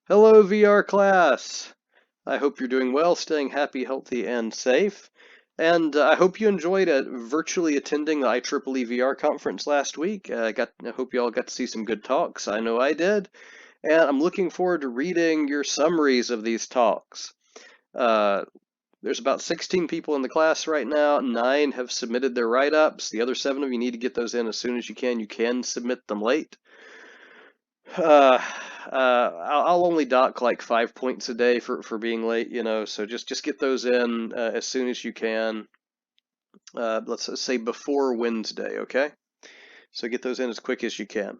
Hello, VR class. I hope you're doing well, staying happy, healthy, and safe. And I hope you enjoyed virtually attending the IEEE VR conference last week. I hope you all got to see some good talks. I know I did. And I'm looking forward to reading your summaries of these talks. Uh, there's about 16 people in the class right now. 9 have submitted their write-ups. The other 7 of you need to get those in as soon as you can. You can submit them late. Uh, I'll only dock like 5 points a day for being late, so just get those in as soon as you can. Let's say before Wednesday, okay? So get those in as quick as you can.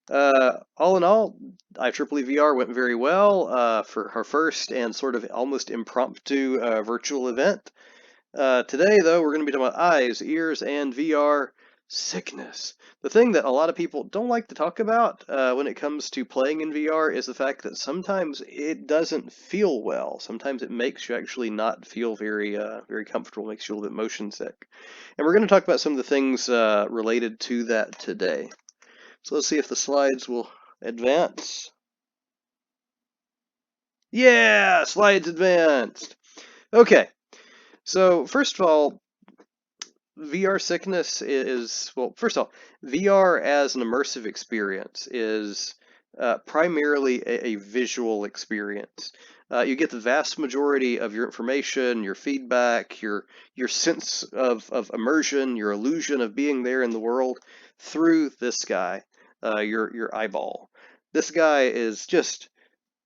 All in all, IEEE VR went very well for our first and sort of almost impromptu virtual event. Today, though, we're going to be talking about eyes, ears, and VR sickness. The thing that a lot of people don't like to talk about when it comes to playing in VR is the fact that sometimes it doesn't feel well. Sometimes it makes you actually not feel very comfortable, makes you a little bit motion sick. And we're going to talk about some of the things related to that today. So let's see if the slides will advance. Yeah, slides advanced. Okay, so first of all, VR sickness is, well, first of all, VR as an immersive experience is primarily a visual experience. You get the vast majority of your information, your feedback, your sense of immersion, your illusion of being there in the world through this guy, your eyeball. This guy is just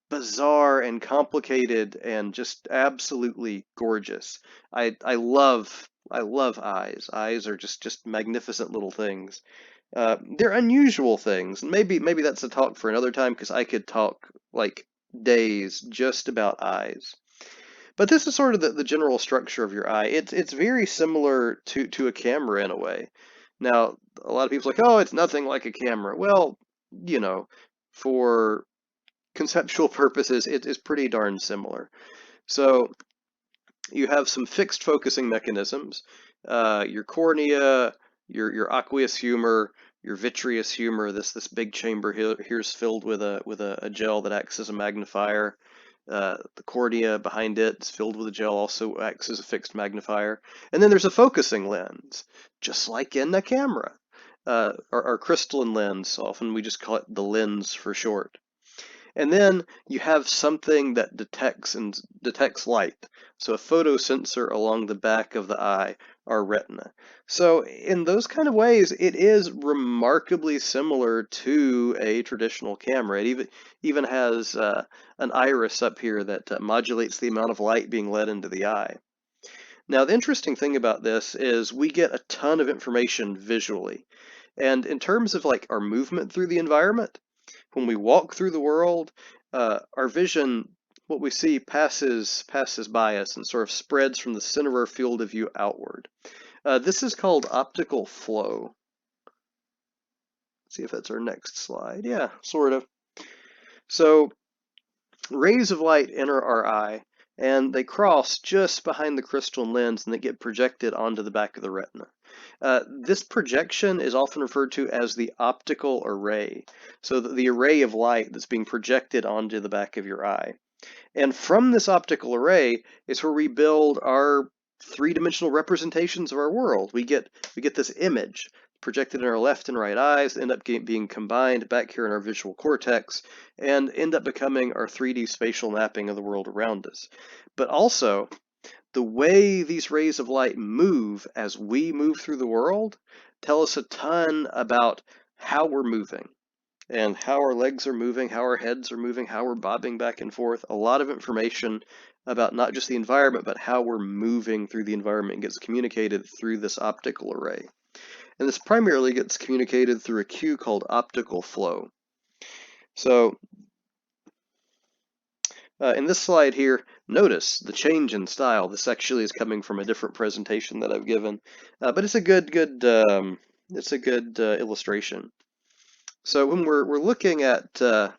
bizarre and complicated and just absolutely gorgeous. I love eyes. Eyes are just magnificent little things. They're unusual things. Maybe that's a talk for another time because I could talk like days just about eyes. But this is sort of the general structure of your eye. It's very similar to a camera in a way. Now, a lot of people are like, oh, it's nothing like a camera. Well, you know, for conceptual purposes, it is pretty darn similar. So you have some fixed focusing mechanisms. Your cornea, your aqueous humor, your vitreous humor. This big chamber here is filled with a gel that acts as a magnifier. The cornea behind it is filled with a gel, also acts as a fixed magnifier. And then there's a focusing lens, just like in a camera. Our crystalline lens, often we just call it the lens for short. And then you have something that detects light. So a photosensor along the back of the eye, our retina. So in those kind of ways, it is remarkably similar to a traditional camera. It even has an iris up here that modulates the amount of light being let into the eye. Now, the interesting thing about this is we get a ton of information visually. And in terms of like our movement through the environment, when we walk through the world, our vision, what we see passes by us and sort of spreads from the center of our field of view outward. This is called optical flow. Let's see if that's our next slide. Yeah, sort of. So rays of light enter our eye and they cross just behind the crystalline lens and they get projected onto the back of the retina. This projection is often referred to as the optical array. So the array of light that's being projected onto the back of your eye. And from this optical array is where we build our three-dimensional representations of our world. We get this image projected in our left and right eyes, end up being combined back here in our visual cortex, and end up becoming our 3D spatial mapping of the world around us. But also, the way these rays of light move as we move through the world tell us a ton about how we're moving and how our legs are moving, how our heads are moving, how we're bobbing back and forth. A lot of information about not just the environment, but how we're moving through the environment gets communicated through this optical array. And this primarily gets communicated through a cue called optical flow. So in this slide here, notice the change in style. This actually is coming from a different presentation that I've given, but it's a good illustration. So when we're looking at when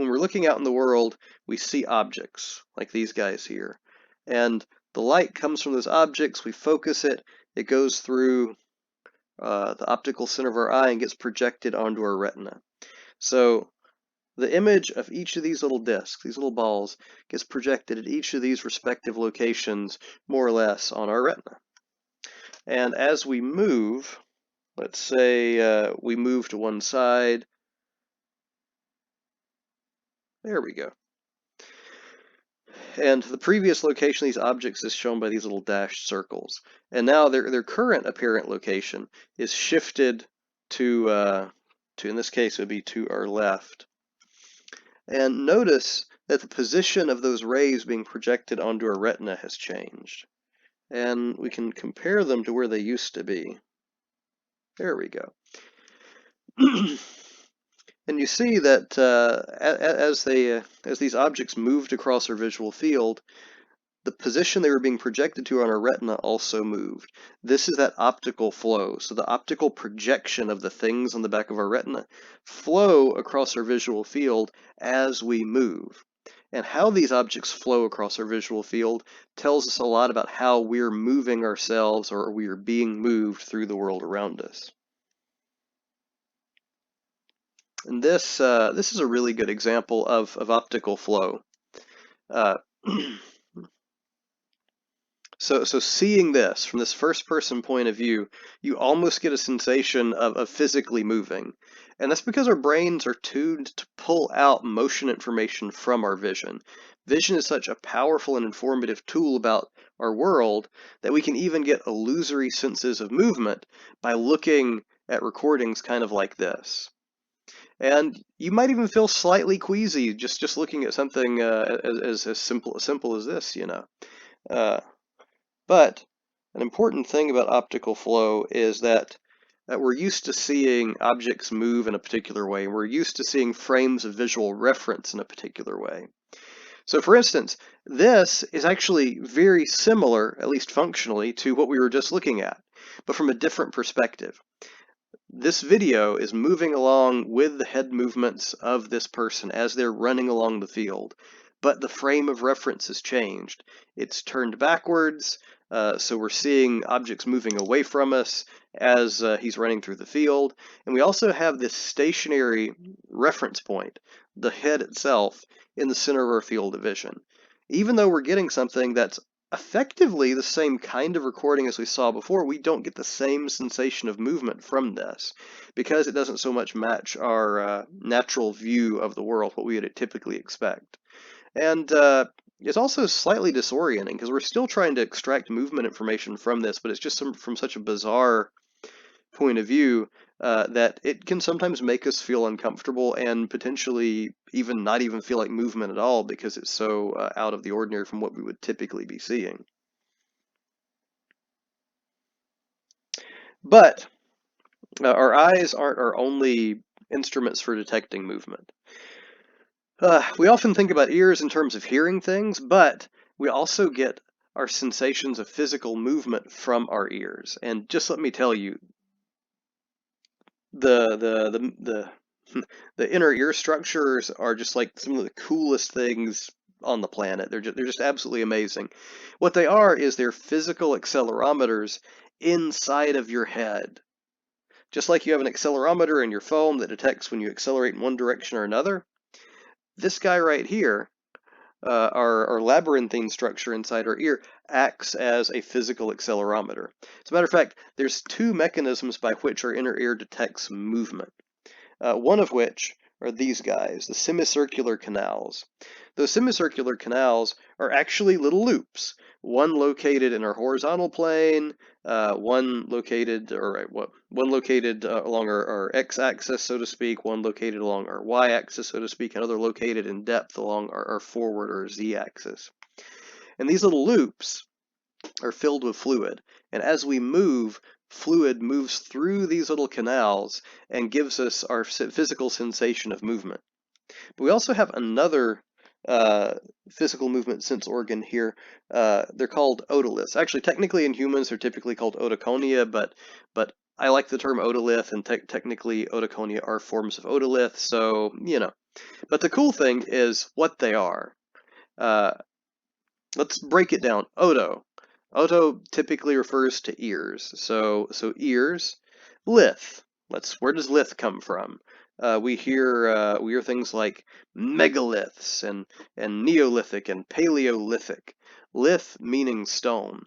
we're looking out in the world, we see objects like these guys here, and the light comes from those objects. We focus it; it goes through the optical center of our eye and gets projected onto our retina. So the image of each of these little discs, these little balls, gets projected at each of these respective locations, more or less, on our retina. And as we move, let's say we move to one side. There we go. And the previous location of these objects is shown by these little dashed circles. And now their current apparent location is shifted to, in this case, it would be to our left. And notice that the position of those rays being projected onto our retina has changed. And we can compare them to where they used to be. There we go. And you see that as these objects moved across our visual field, the position they were being projected to on our retina also moved. This is that optical flow. So the optical projection of the things on the back of our retina flow across our visual field as we move. And how these objects flow across our visual field tells us a lot about how we're moving ourselves, or we are being moved through the world around us. And this is a really good example of optical flow. So seeing this from this first-person point of view, you almost get a sensation of physically moving. And that's because our brains are tuned to pull out motion information from our vision. Vision is such a powerful and informative tool about our world that we can even get illusory senses of movement by looking at recordings kind of like this. And you might even feel slightly queasy just looking at something as simple as this, you know. But an important thing about optical flow is that we're used to seeing objects move in a particular way. We're used to seeing frames of visual reference in a particular way. So for instance, this is actually very similar, at least functionally, to what we were just looking at, but from a different perspective. This video is moving along with the head movements of this person as they're running along the field, but the frame of reference has changed. It's turned backwards, so we're seeing objects moving away from us as he's running through the field. And we also have this stationary reference point, the head itself, in the center of our field of vision. Even though we're getting something that's effectively the same kind of recording as we saw before, we don't get the same sensation of movement from this because it doesn't so much match our natural view of the world, what we would typically expect. And it's also slightly disorienting because we're still trying to extract movement information from this, but it's just from such a bizarre point of view that it can sometimes make us feel uncomfortable and potentially even not even feel like movement at all because it's so out of the ordinary from what we would typically be seeing. But our eyes aren't our only instruments for detecting movement. We often think about ears in terms of hearing things, but we also get our sensations of physical movement from our ears. And just let me tell you, the inner ear structures are just like some of the coolest things on the planet. They're just absolutely amazing. What they are is they're physical accelerometers inside of your head. Just like you have an accelerometer in your phone that detects when you accelerate in one direction or another, this guy right here, our labyrinthine structure inside our ear, acts as a physical accelerometer. As a matter of fact, there's two mechanisms by which our inner ear detects movement. One of which are these guys, the semicircular canals. Those semicircular canals are actually little loops, one located in our horizontal plane, one located along our x-axis, so to speak, one located along our y-axis, so to speak, another located in depth along our forward or z-axis. And these little loops are filled with fluid, and as we move, fluid moves through these little canals and gives us our physical sensation of movement. But we also have another physical movement sense organ here. They're called otoliths. Actually, technically in humans, they're typically called otoconia, but I like the term otolith, and technically otoconia are forms of otolith, so, you know. But the cool thing is what they are. Let's break it down. Oto typically refers to ears. So ears. Lith. Where does lith come from? We hear things like megaliths and Neolithic and Paleolithic. Lith meaning stone.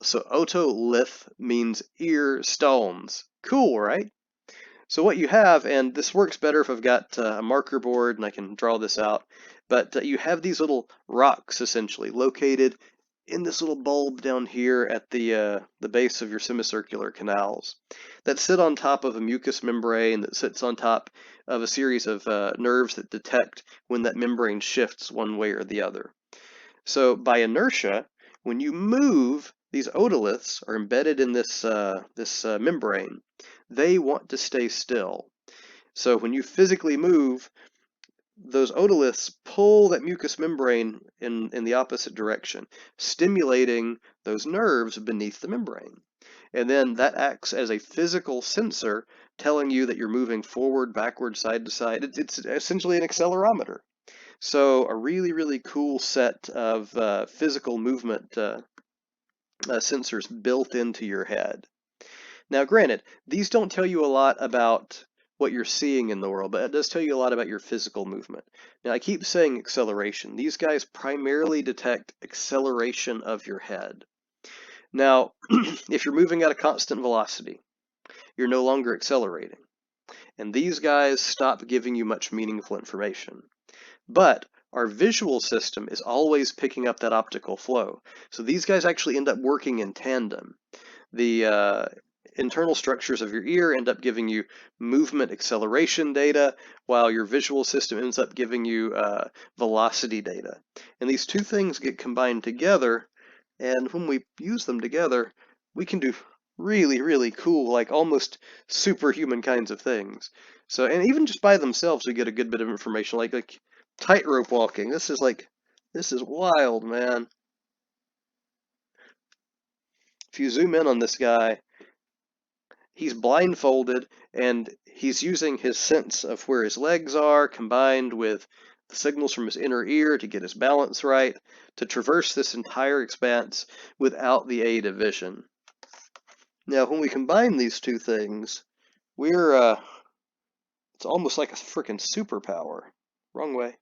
So otolith means ear stones. Cool, right? So what you have, and this works better if I've got a marker board and I can draw this out, but you have these little rocks essentially located in this little bulb down here at the base of your semicircular canals that sit on top of a mucous membrane that sits on top of a series of nerves that detect when that membrane shifts one way or the other. So by inertia, when you move, these otoliths are embedded in this membrane. They want to stay still. So when you physically move, those otoliths pull that mucous membrane in the opposite direction, stimulating those nerves beneath the membrane. And then that acts as a physical sensor telling you that you're moving forward, backward, side to side. It's essentially an accelerometer. So a really, really cool set of physical movement sensors built into your head. Now, granted, these don't tell you a lot about what you're seeing in the world, but it does tell you a lot about your physical movement. Now, I keep saying acceleration. These guys primarily detect acceleration of your head. Now, if you're moving at a constant velocity, you're no longer accelerating. And these guys stop giving you much meaningful information. But our visual system is always picking up that optical flow. So these guys actually end up working in tandem. The internal structures of your ear end up giving you movement acceleration data, while your visual system ends up giving you velocity data. And these two things get combined together, and when we use them together, we can do really, really cool, like almost superhuman kinds of things. So, and even just by themselves, we get a good bit of information, like tightrope walking. This is wild, man. If you zoom in on this guy, he's blindfolded and he's using his sense of where his legs are combined with the signals from his inner ear to get his balance right, to traverse this entire expanse without the aid of vision. Now, when we combine these two things, it's almost like a freaking superpower. Wrong way.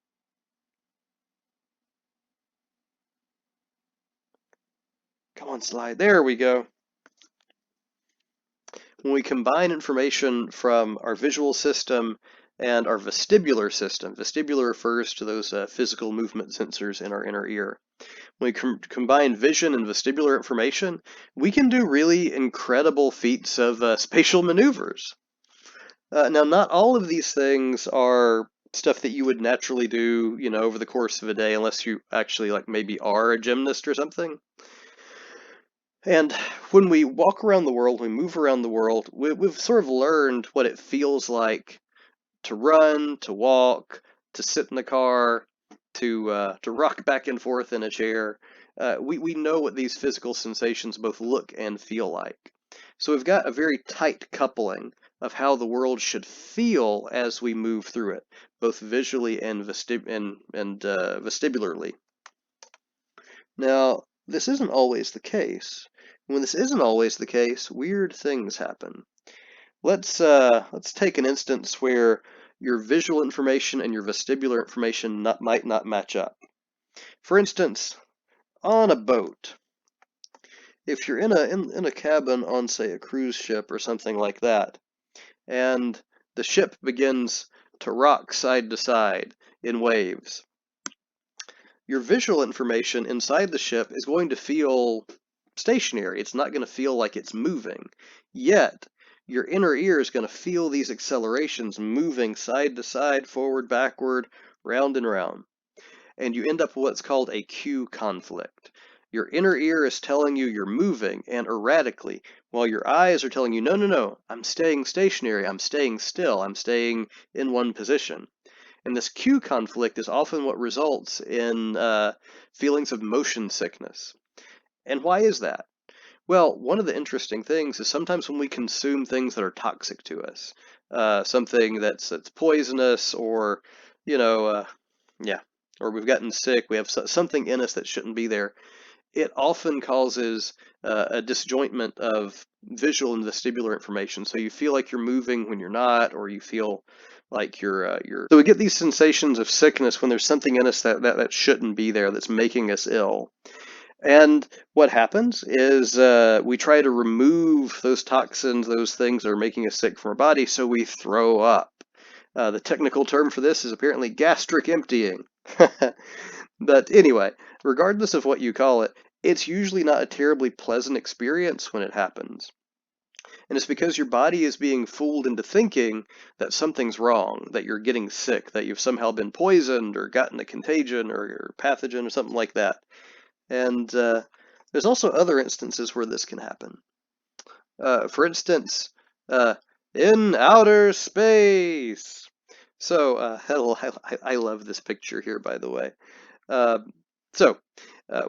Come on, slide. There we go. When we combine information from our visual system and our vestibular system, vestibular refers to those physical movement sensors in our inner ear. When we combine vision and vestibular information, we can do really incredible feats of spatial maneuvers. Now, not all of these things are stuff that you would naturally do, over the course of a day, unless you actually maybe are a gymnast or something. And when we walk around the world, we move around the world, we've sort of learned what it feels like to run, to walk, to sit in the car, to rock back and forth in a chair. We know what these physical sensations both look and feel like. So we've got a very tight coupling of how the world should feel as we move through it, both visually and vestibularly. Now, this isn't always the case. When this isn't always the case, weird things happen. Let's take an instance where your visual information and your vestibular information might not match up. For instance, on a boat, if you're in a cabin on, say, a cruise ship or something like that, and the ship begins to rock side to side in waves, your visual information inside the ship is going to feel stationary. It's not going to feel like it's moving. Yet, your inner ear is going to feel these accelerations moving side to side, forward, backward, round and round. And you end up with what's called a cue conflict. Your inner ear is telling you you're moving and erratically, while your eyes are telling you, no, no, no, I'm staying stationary, I'm staying still, I'm staying in one position. And this cue conflict is often what results in feelings of motion sickness. And why is that? Well, one of the interesting things is sometimes when we consume things that are toxic to us, something that's poisonous, or yeah, or we've gotten sick, we have something in us that shouldn't be there. it often causes a disjointment of visual and vestibular information. So you feel like you're moving when you're not, or you feel like you're. So we get these sensations of sickness when there's something in us that shouldn't be there, that's making us ill. And what happens is we try to remove those toxins, those things that are making us sick from our body, so we throw up. The technical term for this is apparently gastric emptying. But anyway, regardless of what you call it, it's usually not a terribly pleasant experience when it happens. And it's because your body is being fooled into thinking that something's wrong, that you're getting sick, that you've somehow been poisoned or gotten a contagion or pathogen or something like that. And there's also other instances where this can happen. For instance, in outer space. So, I love this picture here, by the way. Uh, so,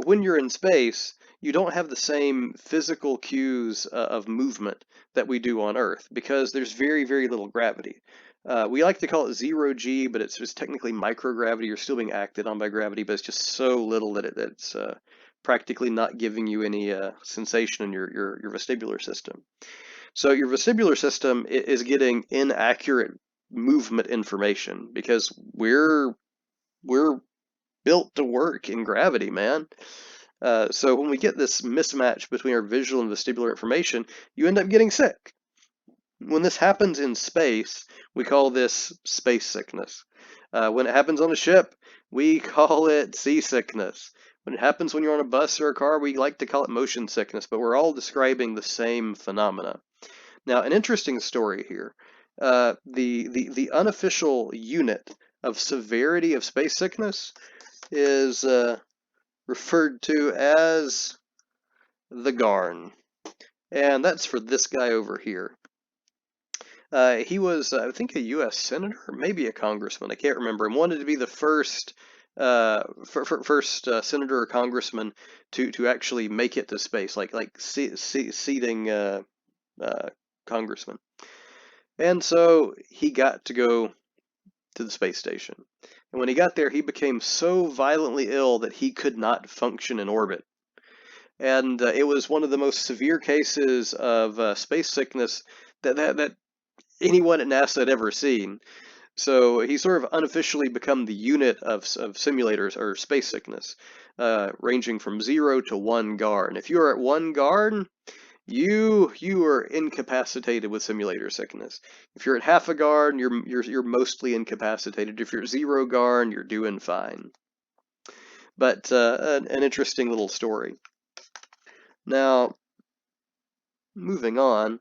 when you're in space, you don't have the same physical cues of movement that we do on Earth because there's very, very little gravity. We like to call it zero G, but it's just technically microgravity. You're still being acted on by gravity, but it's just so little that it's practically not giving you any sensation in your vestibular system. So your vestibular system is getting inaccurate movement information because we're built to work in gravity, man. So when we get this mismatch between our visual and vestibular information, you end up getting sick. When this happens in space, we call this space sickness. When it happens on a ship, we call it seasickness. When it happens when you're on a bus or a car, we like to call it motion sickness, but we're all describing the same phenomena. Now, an interesting story here. The unofficial unit of severity of space sickness is referred to as the Garn. And that's for this guy over here. He was, I think, a U.S. senator, maybe a congressman. I can't remember. And wanted to be the first senator or congressman to actually make it to space, like seating congressman. And so he got to go to the space station. And when he got there, he became so violently ill that he could not function in orbit. And it was one of the most severe cases of space sickness that anyone at NASA had ever seen. So he sort of unofficially become the unit of simulators or space sickness, ranging from 0 to 1 GAR. And if you are at 1 GAR, you are incapacitated with simulator sickness. If you're at half a GAR, you're mostly incapacitated. If you're at 0 GAR, you're doing fine. But an interesting little story. Now, moving on,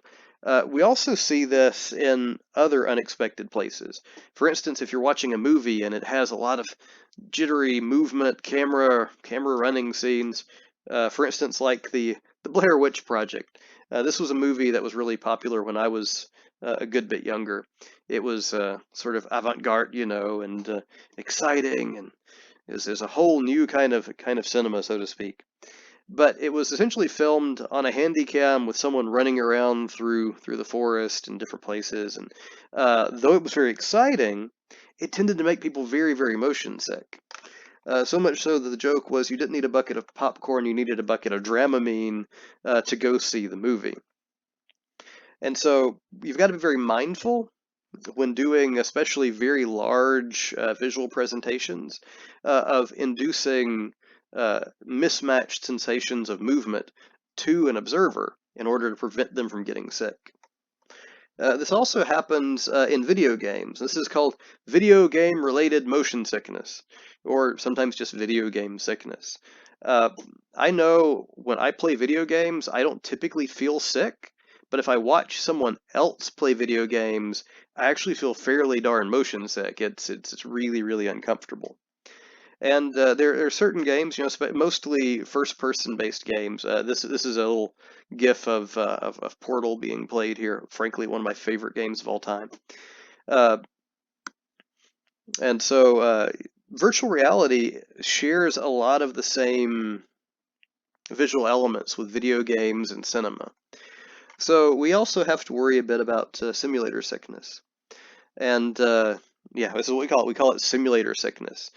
we also see this in other unexpected places. For instance, if you're watching a movie and it has a lot of jittery movement, camera running scenes, for instance, like the Blair Witch Project. This was a movie that was really popular when I was a good bit younger. It was sort of avant-garde, and exciting, and it was a whole new kind of cinema, so to speak. But it was essentially filmed on a handycam with someone running around through the forest and different places. And though it was very exciting, it tended to make people very, very motion sick. So much so that the joke was you didn't need a bucket of popcorn, you needed a bucket of Dramamine to go see the movie. And so you've got to be very mindful when doing especially very large visual presentations of inducing mismatched sensations of movement to an observer in order to prevent them from getting sick. This also happens in video games. This is called video game related motion sickness, or sometimes just video game sickness. I know when I play video games, I don't typically feel sick, but if I watch someone else play video games, I actually feel fairly darn motion sick. It's really, really uncomfortable. And there are certain games, mostly first-person based games. This is a little GIF of Portal being played here. Frankly, one of my favorite games of all time. And so virtual reality shares a lot of the same visual elements with video games and cinema. So we also have to worry a bit about simulator sickness. And Yeah, this is what we call it. We call it simulator sickness,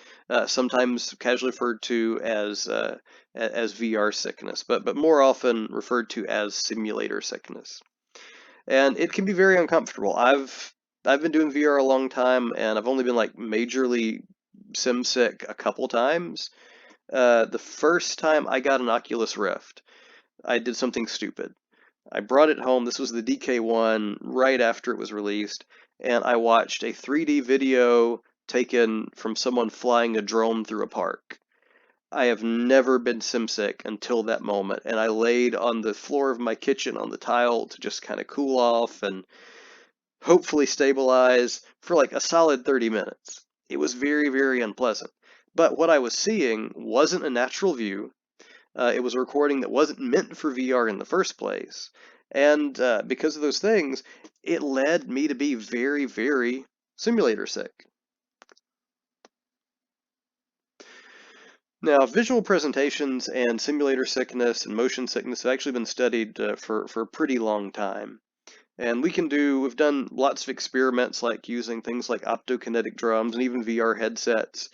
sometimes casually referred to as VR sickness, but more often referred to as simulator sickness. And it can be very uncomfortable. I've been doing VR a long time, and I've only been like majorly sim sick a couple times. The first time I got an Oculus Rift, I did something stupid. I brought it home. This was the DK1 right after it was released, and I watched a 3D video taken from someone flying a drone through a park. I have never been simsick until that moment, and I laid on the floor of my kitchen on the tile to just kind of cool off and hopefully stabilize for like a solid 30 minutes. It was very, very unpleasant. But what I was seeing wasn't a natural view. It was a recording that wasn't meant for VR in the first place. And because of those things, it led me to be very, very simulator sick. Now, visual presentations and simulator sickness and motion sickness have actually been studied for a pretty long time. And we've done lots of experiments like using things like optokinetic drums and even VR headsets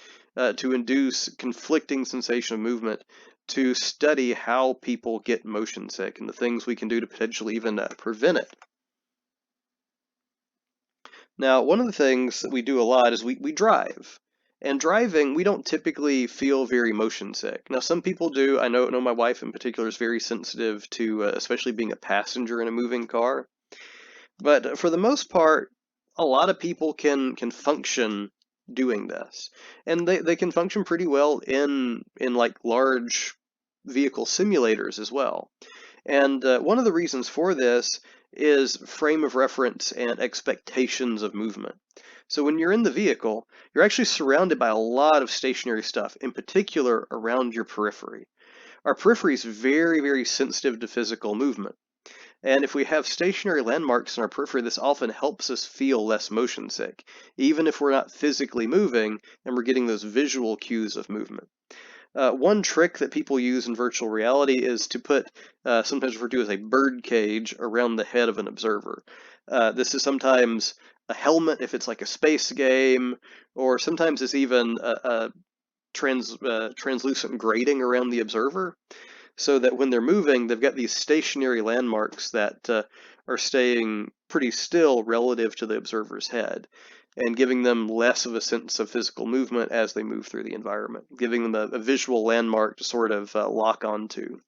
to induce conflicting sensation of movement to study how people get motion sick and the things we can do to potentially even prevent it. Now, one of the things that we do a lot is we drive. And driving, we don't typically feel very motion sick. Now, some people do. I know my wife in particular is very sensitive to especially being a passenger in a moving car. But for the most part, a lot of people can function doing this. And they can function pretty well in like large vehicle simulators as well. And one of the reasons for this is frame of reference and expectations of movement. So when you're in the vehicle, you're actually surrounded by a lot of stationary stuff, in particular around your periphery. Our periphery is very, very sensitive to physical movement. And if we have stationary landmarks in our periphery, this often helps us feel less motion sick, even if we're not physically moving and we're getting those visual cues of movement. One trick that people use in virtual reality is to put, sometimes referred to as a bird cage, around the head of an observer. This is sometimes a helmet if it's like a space game, or sometimes it's even a translucent grating around the observer, so that when they're moving, they've got these stationary landmarks that are staying pretty still relative to the observer's head and giving them less of a sense of physical movement as they move through the environment, giving them a visual landmark to sort of lock onto.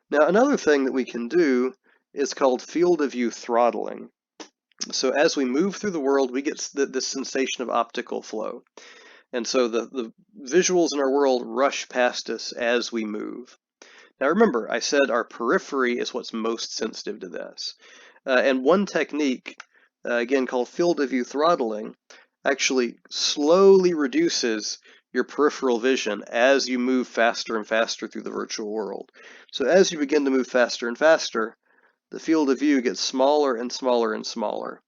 Now, another thing that we can do is called field of view throttling. So as we move through the world, we get this sensation of optical flow. And so the visuals in our world rush past us as we move. Now remember, I said our periphery is what's most sensitive to this. And one technique, again called field of view throttling, actually slowly reduces your peripheral vision as you move faster and faster through the virtual world. So as you begin to move faster and faster, the field of view gets smaller and smaller and smaller.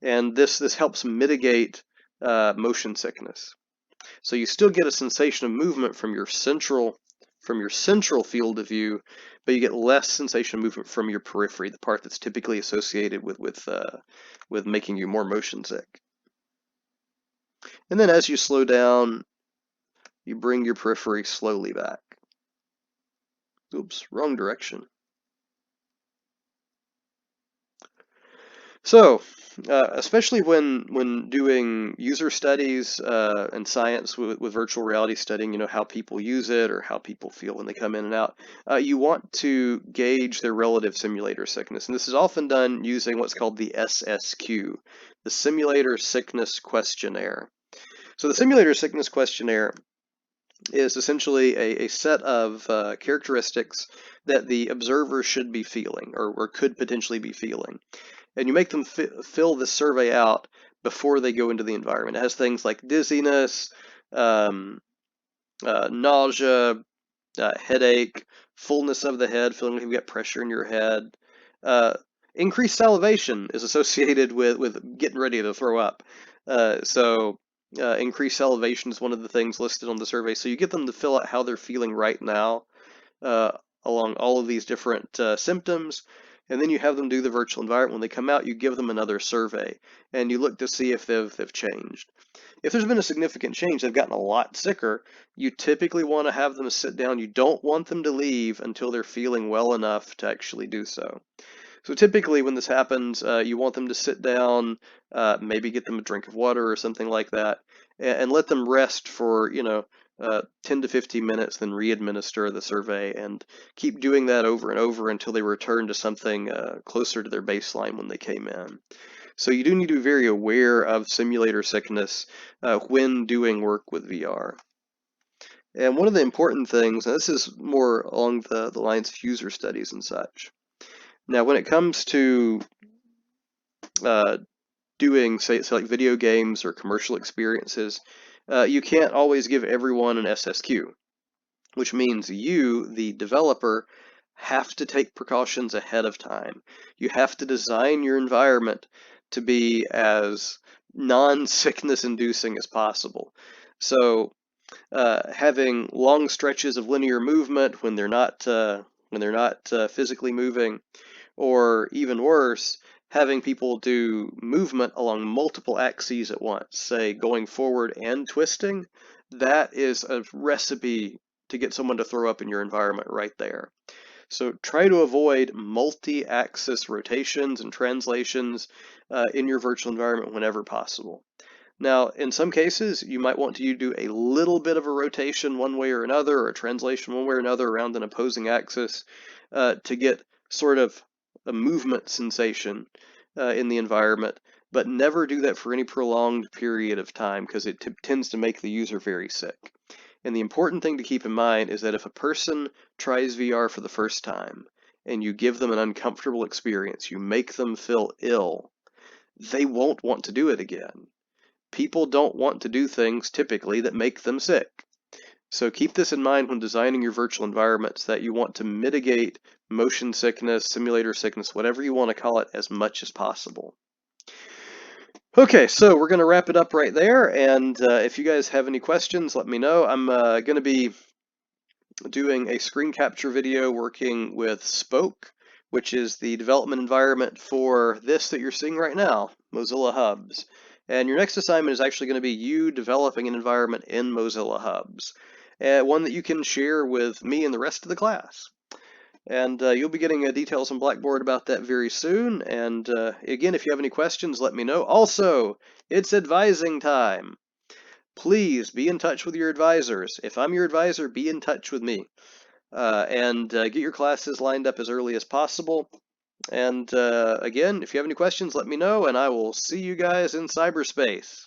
And this helps mitigate motion sickness. So you still get a sensation of movement from your central field of view, but you get less sensation of movement from your periphery, the part that's typically associated with making you more motion sick. And then as you slow down, you bring your periphery slowly back. Oops, wrong direction. So, especially when doing user studies and science with virtual reality studying, how people use it or how people feel when they come in and out, you want to gauge their relative simulator sickness. And this is often done using what's called the SSQ, the Simulator Sickness Questionnaire. So the Simulator Sickness Questionnaire is essentially a set of characteristics that the observer should be feeling or could potentially be feeling. And you make them fill the survey out before they go into the environment. It has things like dizziness, nausea, headache, fullness of the head, feeling like you've got pressure in your head. Increased salivation is associated with getting ready to throw up. Increased salivation is one of the things listed on the survey. So you get them to fill out how they're feeling right now along all of these different symptoms. And then you have them do the virtual environment. When they come out, you give them another survey, and you look to see if they've changed. If there's been a significant change, they've gotten a lot sicker, you typically want to have them sit down. You don't want them to leave until they're feeling well enough to actually do so. So typically when this happens, you want them to sit down, maybe get them a drink of water or something like that, and let them rest for, 10 to 15 minutes, then re-administer the survey, and keep doing that over and over until they return to something closer to their baseline when they came in. So you do need to be very aware of simulator sickness when doing work with VR. And one of the important things, and this is more along the lines of user studies and such. Now, when it comes to doing, say like video games or commercial experiences, you can't always give everyone an SSQ, which means you, the developer, have to take precautions ahead of time. You have to design your environment to be as non-sickness inducing as possible. So having long stretches of linear movement when they're not physically moving, or even worse, having people do movement along multiple axes at once, say going forward and twisting, that is a recipe to get someone to throw up in your environment right there. So try to avoid multi-axis rotations and translations in your virtual environment whenever possible. Now, in some cases, you might want to do a little bit of a rotation one way or another, or a translation one way or another around an opposing axis to get sort of a movement sensation in the environment, but never do that for any prolonged period of time because it tends to make the user very sick. And the important thing to keep in mind is that if a person tries VR for the first time and you give them an uncomfortable experience, you make them feel ill, they won't want to do it again. People don't want to do things typically that make them sick. So keep this in mind when designing your virtual environments, that you want to mitigate motion sickness, simulator sickness, whatever you want to call it, as much as possible. Okay, so we're going to wrap it up right there, and if you guys have any questions, let me know. I'm going to be doing a screen capture video working with Spoke, which is the development environment for this that you're seeing right now, Mozilla Hubs. And your next assignment is actually going to be you developing an environment in Mozilla Hubs, one that you can share with me and the rest of the class. And you'll be getting details on Blackboard about that very soon. And again, if you have any questions, let me know. Also, it's advising time. Please be in touch with your advisors. If I'm your advisor, be in touch with me. And get your classes lined up as early as possible. And again, if you have any questions, let me know, and I will see you guys in cyberspace.